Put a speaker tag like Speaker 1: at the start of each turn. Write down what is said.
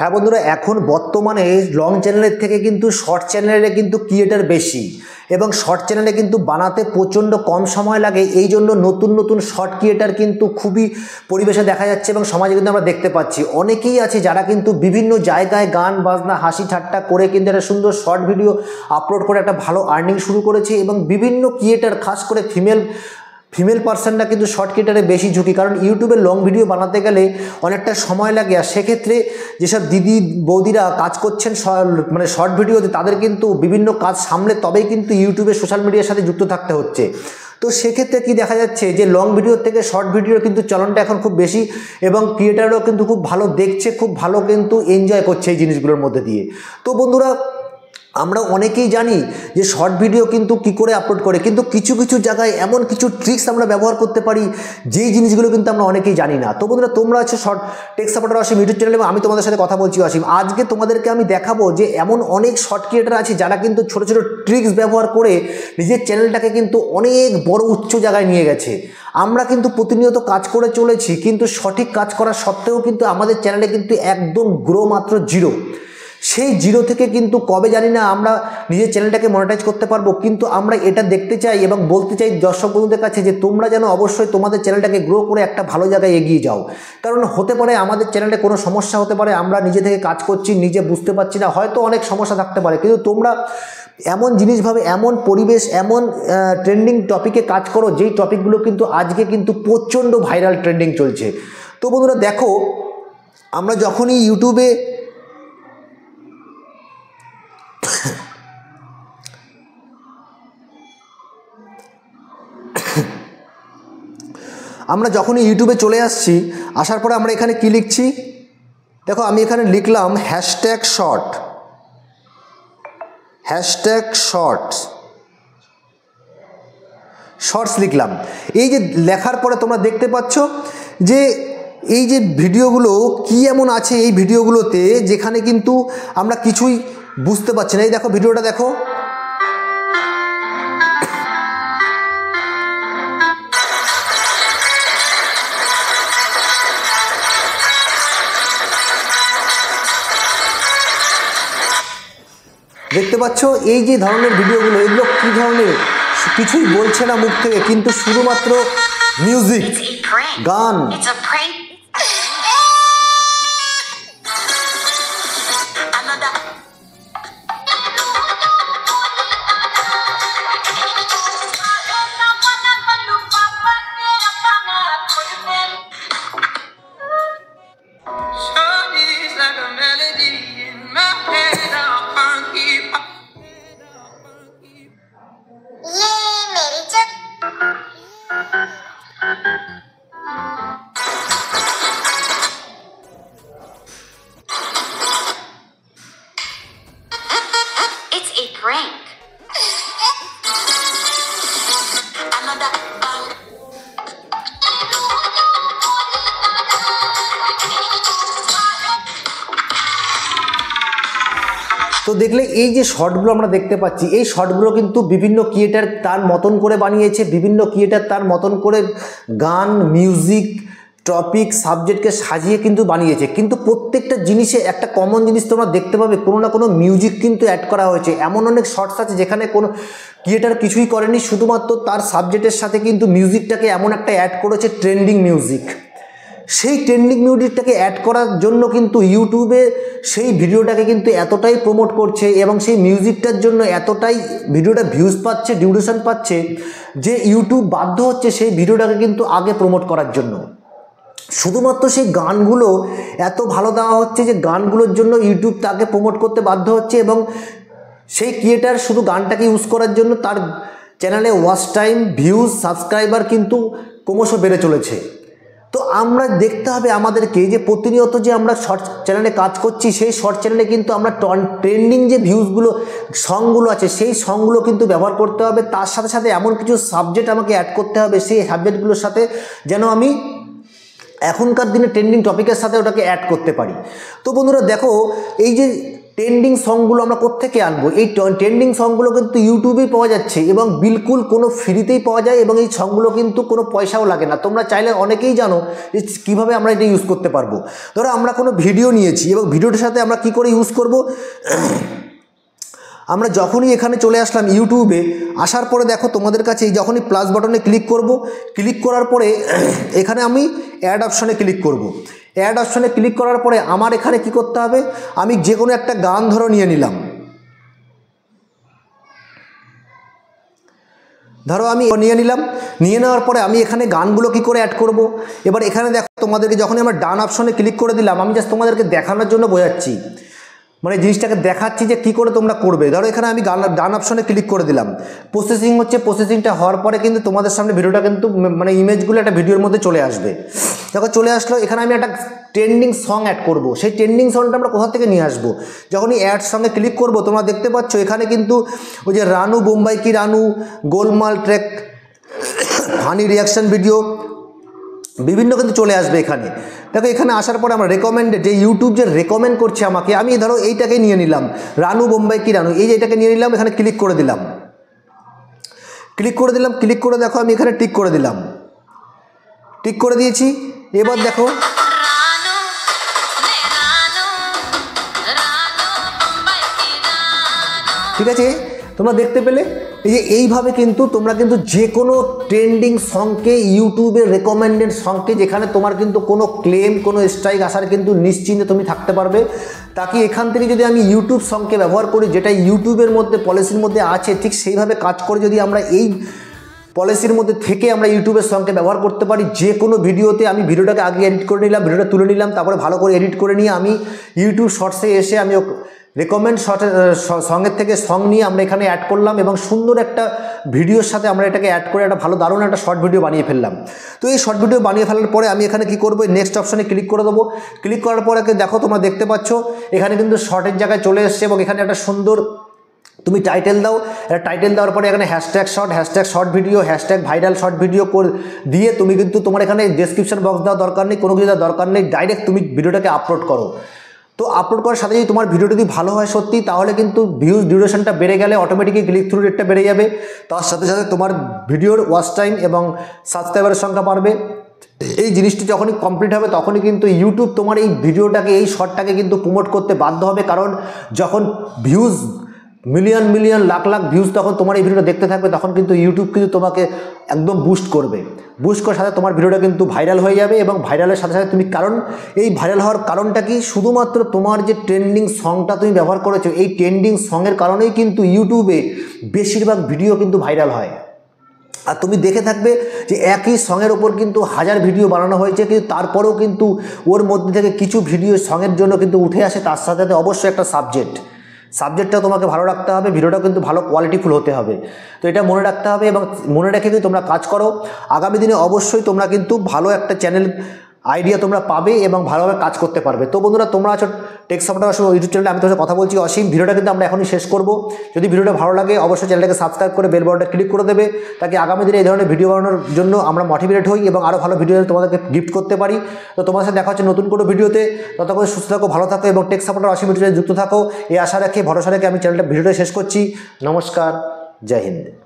Speaker 1: হ্যাঁ বন্ধুরা, এখন বর্তমানে লং চ্যানেলের থেকে কিন্তু শর্ট চ্যানেলে কিন্তু ক্রিয়েটার বেশি এবং শর্ট চ্যানেলে কিন্তু বানাতে প্রচণ্ড কম সময় লাগে। এই জন্য নতুন নতুন শর্ট ক্রিয়েটার কিন্তু খুবই পরিবেশে দেখা যাচ্ছে এবং সমাজে কিন্তু আমরা দেখতে পাচ্ছি। অনেকেই আছে যারা কিন্তু বিভিন্ন জায়গায় গান বাজনা হাসি ঠাট্টা করে কিন্তু একটা সুন্দর শর্ট ভিডিও আপলোড করে একটা ভালো আর্নিং শুরু করেছে এবং বিভিন্ন ক্রিয়েটার খাস করে ফিমেল পার্সনরা কিন্তু শর্ট ক্রিয়েটারে বেশি ঝুঁকি, কারণ ইউটিউবে লং ভিডিও বানাতে গেলে অনেকটা সময় লাগে। আর সেক্ষেত্রে যেসব দিদি বৌদিরা কাজ করছেন মানে শর্ট ভিডিওতে, তাদের কিন্তু বিভিন্ন কাজ সামলে তবেই কিন্তু ইউটিউবে সোশ্যাল মিডিয়ার সাথে যুক্ত থাকতে হচ্ছে। তো সেক্ষেত্রে কি দেখা যাচ্ছে যে লং ভিডিওর থেকে শর্ট ভিডিওর কিন্তু চলনটা এখন খুব বেশি এবং ক্রিয়েটাররাও কিন্তু খুব ভালো দেখছে, খুব ভালো কিন্তু এনজয় করছে এই জিনিসগুলোর মধ্যে দিয়ে। তো বন্ধুরা, আমরা অনেকেই জানি যে শর্ট ভিডিও কিন্তু কী করে আপলোড করে, কিন্তু কিছু কিছু জায়গায় এমন কিছু ট্রিক্স আমরা ব্যবহার করতে পারি যেই জিনিসগুলো কিন্তু আমরা অনেকেই জানি না। তো বন্ধুরা, তোমরা আছে শর্ট টেক সাপোর্টার অসীম ইউটিউব চ্যানেলে এবং আমি তোমাদের সাথে কথা বলছি অসীম। আজকে তোমাদেরকে আমি দেখাবো যে এমন অনেক শর্ট ক্রিয়েটার আছে যারা কিন্তু ছোটো ছোটো ট্রিক্স ব্যবহার করে নিজের চ্যানেলটাকে কিন্তু অনেক বড় উচ্চ জায়গায় নিয়ে গেছে। আমরা কিন্তু প্রতিনিয়ত কাজ করে চলেছি, কিন্তু সঠিক কাজ করা সত্ত্বেও কিন্তু আমাদের চ্যানেলে কিন্তু একদম গ্রো মাত্র জিরো। সেই জিরো থেকে কিন্তু কবে জানি না আমরা নিজের চ্যানেলটাকে মনিটাইজ করতে পারবো, কিন্তু আমরা এটা দেখতে চাই এবং বলতে চাই দর্শক বন্ধুদের কাছে যে তোমরা যেন অবশ্যই তোমাদের চ্যানেলটাকে গ্রো করে একটা ভালো জায়গায় এগিয়ে যাও। কারণ হতে পারে আমাদের চ্যানেলে কোনো সমস্যা হতে পারে, আমরা নিজে থেকে কাজ করছি নিজে বুঝতে পারছি না, হয়তো অনেক সমস্যা থাকতে পারে, কিন্তু তোমরা এমন জিনিসভাবে এমন পরিবেশ এমন ট্রেন্ডিং টপিকে কাজ করো যেই টপিকগুলো কিন্তু আজকে কিন্তু প্রচণ্ড ভাইরাল ট্রেন্ডিং চলছে। তো বন্ধুরা দেখো, আমরা যখনই ইউটিউবে ইউটিউবে চলে আসছি, আসার পরে আমরা এখানে কি লিখছি দেখো, আমি এখানে লিখলাম শর্টস লিখলাম। এই যে লেখার পরে তোমরা দেখতে পাচ্ছ যে এই যে ভিডিওগুলো কি এমন আছে এই ভিডিওগুলোতে, যেখানে কিন্তু আমরা কিছুই বুঝতে পারছি না। এই দেখো ভিডিওটা দেখো, দেখতে পাচ্ছ এই যে ধরনের ভিডিওগুলো, এগুলো কী ধরনের, কিছুই বলছে না মুখ থেকে, কিন্তু শুধুমাত্র মিউজিক, গান। তো দেখলে এই যে শর্টগুলো আমরা দেখতে পাচ্ছি, এই শর্টগুলো কিন্তু বিভিন্ন ক্রিয়েটার তার মতন করে বানিয়েছে, বিভিন্ন ক্রিয়েটার তার মতন করে গান, মিউজিক, টপিক, সাবজেক্টকে সাজিয়ে কিন্তু বানিয়েছে। কিন্তু প্রত্যেকটা জিনিসে একটা কমন জিনিস তোমরা দেখতে পাবে, কোনো না কোনো মিউজিক কিন্তু অ্যাড করা হয়েছে। এমন অনেক শর্টস আছে যেখানে কোনো ক্রিয়েটার কিছুই করেনি, শুধুমাত্র তার সাবজেক্টের সাথে কিন্তু মিউজিকটাকে এমন একটা অ্যাড করেছে, ট্রেন্ডিং মিউজিক। সেই ট্রেন্ডিং মিউজিকটাকে অ্যাড করার জন্য কিন্তু ইউটিউবে সেই ভিডিওটাকে কিন্তু এতটাই প্রমোট করছে এবং সেই মিউজিকটার জন্য এতটাই ভিডিওটা ভিউজ পাচ্ছে, ডিউরেশন পাচ্ছে, যে ইউটিউব বাধ্য হচ্ছে সেই ভিডিওটাকে কিন্তু আগে প্রমোট করার জন্য। শুধুমাত্র সেই গানগুলো এত ভালো দেওয়া হচ্ছে যে গানগুলোর জন্য ইউটিউব তাকে প্রমোট করতে বাধ্য হচ্ছে এবং সেই ক্রিয়েটার শুধু গানটাকে ইউজ করার জন্য তার চ্যানেলে ওয়াচ টাইম, ভিউজ, সাবস্ক্রাইবার কিন্তু ক্রমশ বেড়ে চলেছে। তো আমরা দেখতে হবে আমাদেরকে যে প্রতিনিয়ত যে আমরা শর্ট চ্যানেলে কাজ করছি, সেই শর্ট চ্যানেলে কিন্তু আমরা ট্রেন্ডিং যে ভিউজগুলো সংগুলো আছে সেই সংগুলো কিন্তু ব্যবহার করতে হবে। তার সাথে সাথে এমন কিছু সাবজেক্ট আমাকে অ্যাড করতে হবে সেই সাবজেক্টগুলোর সাথে, যেন আমি এখনকার দিনে ট্রেন্ডিং টপিকের সাথে ওটাকে অ্যাড করতে পারি। তো বন্ধুরা দেখো, এই যে ট্রেন্ডিং সংগুলো আমরা কোত্থেকে আনবো, এই ট্রেন্ডিং সংগুলো কিন্তু ইউটিউবেই পাওয়া যাচ্ছে এবং বিলকুল কোনো ফ্রিতেই পাওয়া যায় এবং এই সংগুলো কিন্তু কোনো পয়সাও লাগে না। তোমরা চাইলে অনেকেই জানো যে কীভাবে আমরা এটা ইউজ করতে পারবো। ধরো আমরা কোনো ভিডিও নিয়েছি এবং ভিডিওটার সাথে আমরা কি করে ইউজ করব, আমরা যখনই এখানে চলে আসলাম ইউটিউবে, আসার পরে দেখো তোমাদের কাছে যখনই প্লাস বাটনে ক্লিক করব, ক্লিক করার পরে এখানে আমি অ্যাড অপশনে ক্লিক করব। অ্যাড অপশনে ক্লিক করার পরে আমার এখানে কি করতে হবে, আমি যে কোনো একটা গান ধরো নিয়ে নিলাম, ধরো আমি নিয়ে নিলাম, নিয়ে নেওয়ার পরে আমি এখানে গানগুলো কি করে অ্যাড করব। এবার এখানে দেখো তোমাদেরকে যখনই আমরা ডান অপশনে ক্লিক করে দিলাম, আমি জাস্ট তোমাদেরকে দেখানোর জন্য বোঝাচ্ছি, মানে জিনিসটাকে দেখাচ্ছি যে কী করে তোমরা করবে। ধরো এখানে আমি ডান অপশনে ক্লিক করে দিলাম, প্রসেসিং হচ্ছে, প্রসেসিংটা হওয়ার পরে কিন্তু তোমাদের সামনে ভিডিওটা কিন্তু মানে ইমেজগুলো একটা ভিডিওর মধ্যে চলে আসবে। দেখো চলে আসলো, এখানে আমি একটা ট্রেন্ডিং সং অ্যাড করব। সেই ট্রেন্ডিং সংটা আমরা কোথা থেকে নিয়ে আসবো, যখনই অ্যাড সঙ্গে ক্লিক করব তোমরা দেখতে পাচ্ছ এখানে কিন্তু ওই যে রানু বোম্বাই কি রানু, গোলমাল ট্র্যাক, ফানি রিয়াকশান ভিডিও বিভিন্ন কিন্তু চলে আসবে এখানে। দেখো এখানে আসার পরে আমরা রেকমেন্ডেড, যে ইউটিউব যে রেকমেন্ড করছে আমাকে, আমি ধরো এইটাকে নিয়ে নিলাম, রানু বোম্বাই কি রানু, এই যে এটাকে নিয়ে নিলাম, এখানে ক্লিক করে দিলাম, ক্লিক করে দেখো আমি এখানে টিক করে দিলাম, টিক করে দিয়েছি। এবার দেখো ঠিক আছে, তোমরা দেখতে পেলে এই যে এইভাবে কিন্তু তোমরা কিন্তু যে কোনো ট্রেন্ডিং সংকে, ইউটিউবের রেকমেন্ডেড সংকে, যেখানে তোমার কিন্তু কোনো ক্লেম, কোনো স্ট্রাইক আসার কিন্তু নিশ্চিন্তে তুমি থাকতে পারবে। তাকে এখান থেকে যদি আমি ইউটিউব সংকে ব্যবহার করি, যেটা ইউটিউবের মধ্যে পলিসির মধ্যে আছে, ঠিক সেইভাবে কাজ করে যদি আমরা এই পলিসির মধ্যে থেকে আমরা ইউটিউবের সংকে ব্যবহার করতে পারি, যে কোনো ভিডিওতে আমি ভিডিওটাকে আগে এডিট করে নিলাম, ভিডিওটা তুলে নিলাম, তারপরে ভালো করে এডিট করে নিয়ে আমি ইউটিউব শর্টসে এসে আমি রেকমেন্ড সঙ্গের থেকে সং নিয়ে আমরা এখানে অ্যাড করলাম এবং সুন্দর একটা ভিডিওর সাথে আমরা এটাকে অ্যাড করে একটা ভালো দারুণ একটা শর্ট ভিডিও বানিয়ে ফেললাম। তো এই শর্ট ভিডিও বানিয়ে ফেলার পরে আমি এখানে কি করব, নেক্সট অপশনে ক্লিক করে দেবো। ক্লিক করার পরে দেখো তোমরা দেখতে পাচ্ছ এখানে কিন্তু শর্টের জায়গায় চলে এসছে এবং এখানে একটা সুন্দর তুমি টাইটেল দাও। এটা টাইটেল দেওয়ার পরে এখানে hashtag short video, hashtag viral short video দিয়ে তুমি কিন্তু তোমার এখানে ডেসক্রিপশন বক্স দেওয়ার দরকার নেই, কোনো কিছু দেওয়ার দরকার নেই, ডাইরেক্ট তুমি ভিডিওটাকে আপলোড করো। তো আপলোড করার সাথে যদি তোমার ভিডিও যদি ভালো হয় সত্যি, তাহলে কিন্তু ভিউজ ডিউরেশনটা বেড়ে গেলে অটোমেটিকলি ক্লিক থ্রু রেটটা বেড়ে যাবে, তার সাথে সাথে তোমার ভিডিওর ওয়াচ টাইম এবং সাবস্ক্রাইবারের সংখ্যা বাড়বে। এই জিনিসটি যখনই কমপ্লিট হবে তখনই কিন্তু ইউটিউব তোমার এই ভিডিওটাকে, এই শর্টটাকে কিন্তু প্রমোট করতে বাধ্য হবে, কারণ যখন ভিউজ মিলিয়ন লাখ ভিউজ তখন তোমার এই ভিডিওটা দেখতে থাকবে, তখন কিন্তু ইউটিউব কিন্তু তোমাকে একদম বুস্ট করবে। বুস্ট করার সাথে তোমার ভিডিওটা কিন্তু ভাইরাল হয়ে যাবে এবং ভাইরালের সাথে সাথে তুমি, কারণ এই ভাইরাল হওয়ার কারণটা কি, শুধুমাত্র তোমার যে ট্রেন্ডিং সংটা তুমি ব্যবহার করেছো, এই ট্রেন্ডিং সংয়ের কারণেই কিন্তু ইউটিউবে বেশিরভাগ ভিডিও কিন্তু ভাইরাল হয়। আর তুমি দেখে থাকবে যে একই সঙের ওপর কিন্তু হাজার ভিডিও বানানো হয়েছে, কিন্তু তারপরেও কিন্তু ওর মধ্যে থেকে কিছু ভিডিও সঙের জন্য কিন্তু উঠে আসে, তার সাথে সাথে অবশ্যই একটা সাবজেক্টটা তোমাকে ভালো রাখতে হবে, ভিডিওটাও কিন্তু ভালো কোয়ালিটিফুল হতে হবে। তো এটা মনে রাখতে হবে এবং মনে রেখে যদি তোমরা কাজ করো, আগামী দিনে অবশ্যই তোমরা কিন্তু ভালো একটা চ্যানেল আইডিয়া তোমরা পাবে এবং ভালোভাবে কাজ করতে পারবে। তো বন্ধুরা, তোমরা আছো টেক সাপোর্টার অসীম ইউটিউব চ্যানেলে, আমি তোমার কথা বলছি অসীম। ভিডিওটা কিন্তু আমরা এখনই শেষ করব। যদি ভিডিওটা ভালো লাগে অবশ্যই চ্যানেলটাকে সাবস্ক্রাইব করে বেল বাটনটা ক্লিক করে দেবে, তাকে আগামী দিনে এই ধরনের ভিডিও বানানোর জন্য আমরা মোটিভেট হই এবং আরও ভালো ভিডিও তোমাদেরকে গিফট করতে পারি। তো তোমার সাথে দেখা হচ্ছে নতুন কোনো ভিডিওতে। ততক্ষণ সুস্থ থাকো, ভালো থাকো এবং টেক সাপোর্টার অসীম ইউটিউব চ্যানেলে যুক্ত থাকো, এই আশা রাখে, ভরসা রেখে আমি ভিডিওটা শেষ করছি। নমস্কার, জয় হিন্দ।